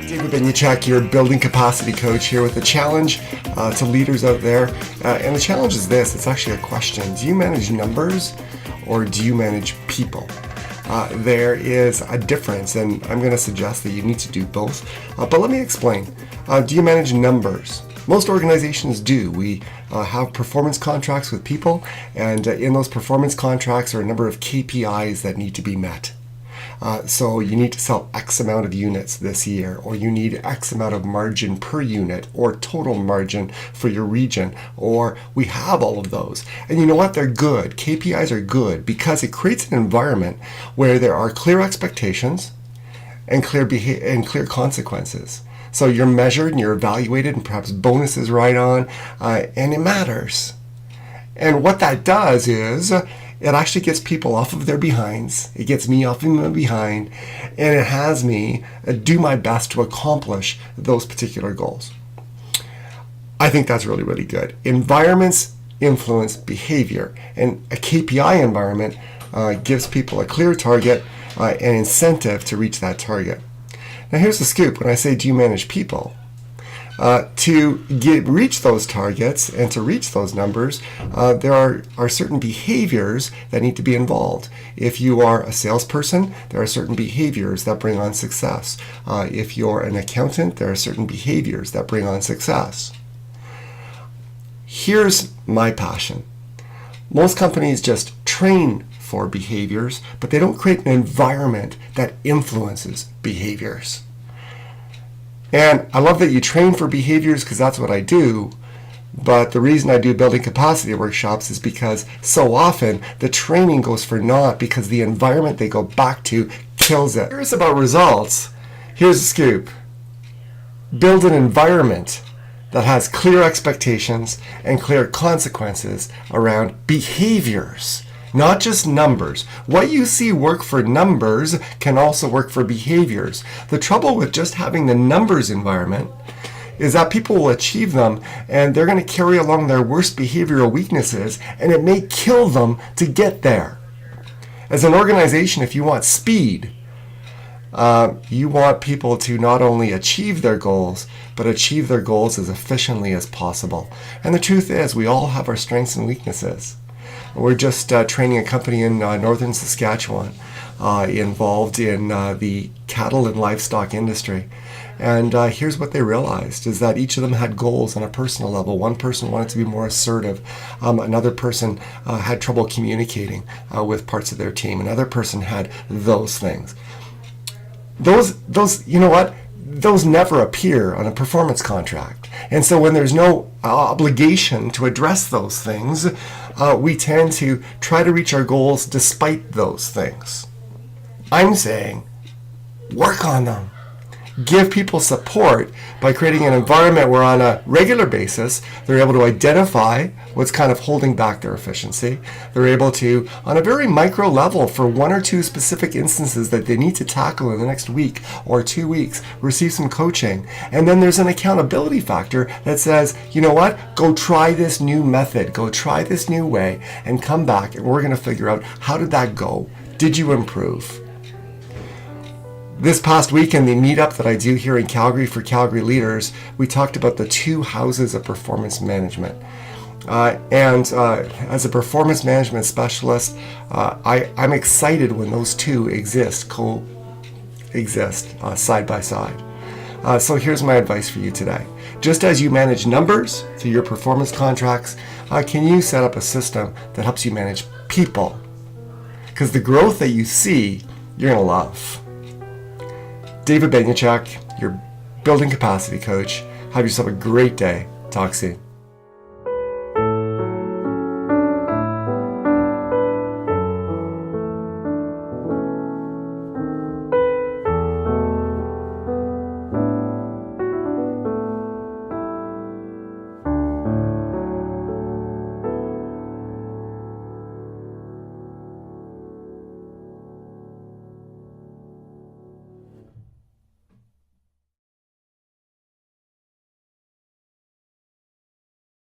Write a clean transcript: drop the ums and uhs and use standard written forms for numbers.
David Benyachak, your building capacity coach, here with a challenge to leaders out there. And the challenge is this, it's actually a question. Do you manage numbers or do you manage people? There is a difference, and I'm going to suggest that you need to do both. But let me explain. Do you manage numbers? Most organizations do. We have performance contracts with people, and in those performance contracts are a number of KPIs that need to be met. So you need to sell X amount of units this year, or you need X amount of margin per unit, or total margin for your region, or we have all of those. And you know what? They're good. KPIs are good because it creates an environment where there are clear expectations and clear consequences. So you're measured and you're evaluated, and perhaps bonuses right on, and it matters. And what that does is it actually gets people off of their behinds. It gets me off of my behind, and it has me do my best to accomplish those particular goals. I think that's really, really good. Environments influence behavior, and a KPI environment gives people a clear target and incentive to reach that target. Now here's the scoop. When I say, do you manage people? To reach those targets and to reach those numbers, there are certain behaviors that need to be involved. If you are a salesperson, there are certain behaviors that bring on success. If you're an accountant, there are certain behaviors that bring on success. Here's my passion. Most companies just train for behaviors, but they don't create an environment that influences behaviors. And I love that you train for behaviors because that's what I do. But the reason I do building capacity workshops is because so often the training goes for naught because the environment they go back to kills it. Here's about results. Here's the scoop. Build an environment that has clear expectations and clear consequences around behaviors. Not just numbers. What you see work for numbers can also work for behaviors. The trouble with just having the numbers environment is that people will achieve them and they're going to carry along their worst behavioral weaknesses, and it may kill them to get there. As an organization, if you want speed, you want people to not only achieve their goals, but achieve their goals as efficiently as possible. And the truth is, we all have our strengths and weaknesses. We're just training a company in northern Saskatchewan involved in the cattle and livestock industry. And here's what they realized is that each of them had goals on a personal level. One person wanted to be more assertive. Another person had trouble communicating with parts of their team. Another person had those things. Those, you know what? Those never appear on a performance contract. And so when there's no obligation to address those things, we tend to try to reach our goals despite those things. I'm saying, work on them. Give people support by creating an environment where on a regular basis they're able to identify what's kind of holding back their efficiency. They're able to, on a very micro level, for one or two specific instances that they need to tackle in the next week or 2 weeks, receive some coaching. And then there's an accountability factor that says, you know what, go try this new method, go try this new way, and come back and we're going to figure out, how did that go? Did you improve? This past weekend, the meetup that I do here in Calgary for Calgary leaders, we talked about the 2 houses of performance management. As a performance management specialist, I'm excited when those 2 coexist side by side. So here's my advice for you today. Just as you manage numbers through your performance contracts, can you set up a system that helps you manage people? Because the growth that you see, you're going to love. David Benyachak, your building capacity coach. Have yourself a great day. Talk soon.